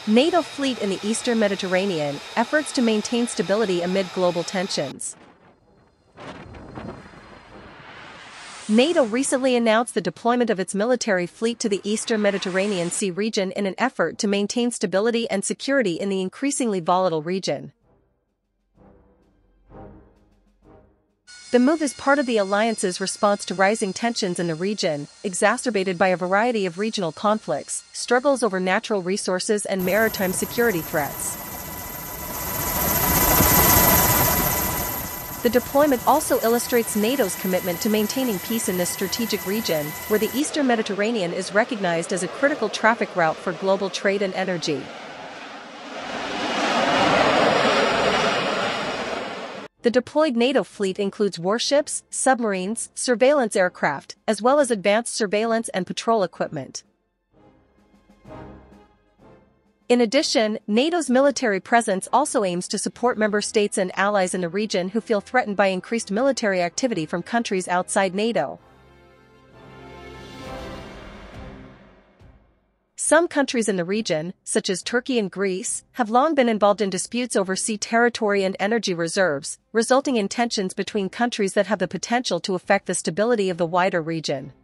NATO fleet in the Eastern Mediterranean, efforts to maintain stability amid global tensions. NATO recently announced the deployment of its military fleet to the Eastern Mediterranean Sea region in an effort to maintain stability and security in the increasingly volatile region. The move is part of the alliance's response to rising tensions in the region, exacerbated by a variety of regional conflicts, struggles over natural resources and maritime security threats. The deployment also illustrates NATO's commitment to maintaining peace in this strategic region, where the Eastern Mediterranean is recognized as a critical traffic route for global trade and energy. The deployed NATO fleet includes warships, submarines, surveillance aircraft, as well as advanced surveillance and patrol equipment. In addition, NATO's military presence also aims to support member states and allies in the region who feel threatened by increased military activity from countries outside NATO. Some countries in the region, such as Turkey and Greece, have long been involved in disputes over sea territory and energy reserves, resulting in tensions between countries that have the potential to affect the stability of the wider region.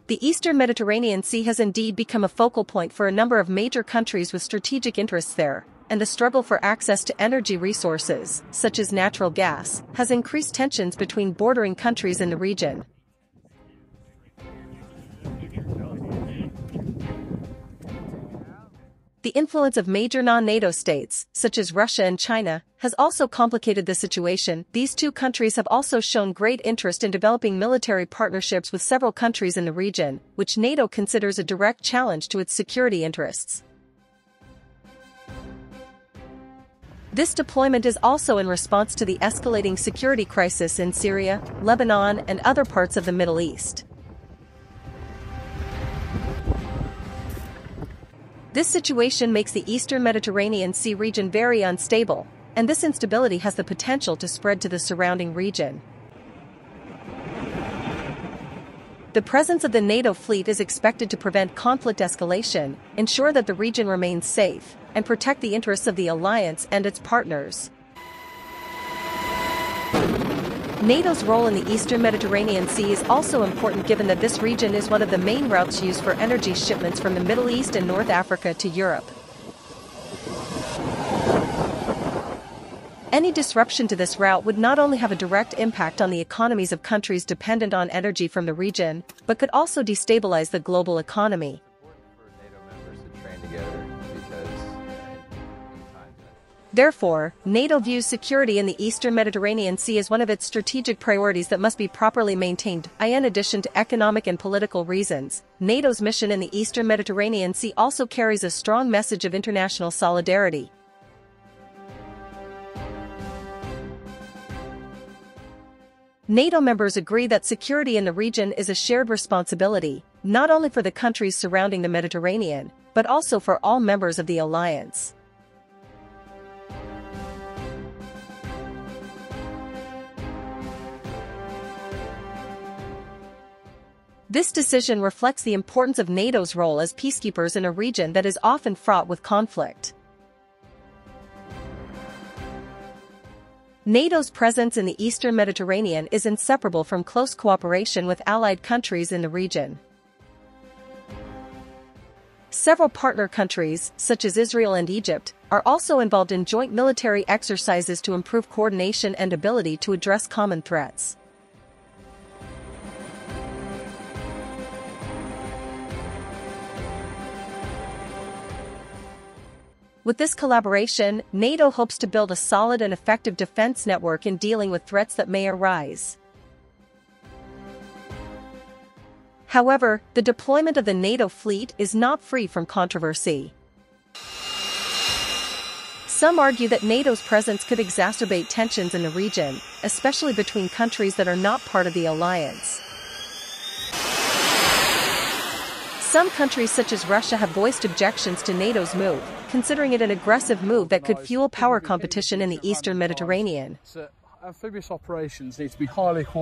The Eastern Mediterranean Sea has indeed become a focal point for a number of major countries with strategic interests there, and the struggle for access to energy resources, such as natural gas, has increased tensions between bordering countries in the region. The influence of major non-NATO states, such as Russia and China, has also complicated the situation. These two countries have also shown great interest in developing military partnerships with several countries in the region, which NATO considers a direct challenge to its security interests. This deployment is also in response to the escalating security crisis in Syria, Lebanon, and other parts of the Middle East. This situation makes the Eastern Mediterranean Sea region very unstable, and this instability has the potential to spread to the surrounding region. The presence of the NATO fleet is expected to prevent conflict escalation, ensure that the region remains safe, and protect the interests of the alliance and its partners. NATO's role in the Eastern Mediterranean Sea is also important given that this region is one of the main routes used for energy shipments from the Middle East and North Africa to Europe. Any disruption to this route would not only have a direct impact on the economies of countries dependent on energy from the region, but could also destabilize the global economy. Therefore, NATO views security in the Eastern Mediterranean Sea as one of its strategic priorities that must be properly maintained. In addition to economic and political reasons, NATO's mission in the Eastern Mediterranean Sea also carries a strong message of international solidarity. NATO members agree that security in the region is a shared responsibility, not only for the countries surrounding the Mediterranean, but also for all members of the alliance. This decision reflects the importance of NATO's role as peacekeepers in a region that is often fraught with conflict. NATO's presence in the Eastern Mediterranean is inseparable from close cooperation with allied countries in the region. Several partner countries, such as Israel and Egypt, are also involved in joint military exercises to improve coordination and ability to address common threats. With this collaboration, NATO hopes to build a solid and effective defense network in dealing with threats that may arise. However, the deployment of the NATO fleet is not free from controversy. Some argue that NATO's presence could exacerbate tensions in the region, especially between countries that are not part of the alliance. Some countries such as Russia have voiced objections to NATO's move, considering it an aggressive move that could fuel power competition in the Eastern Mediterranean. Amphibious operations need to be highly coordinated.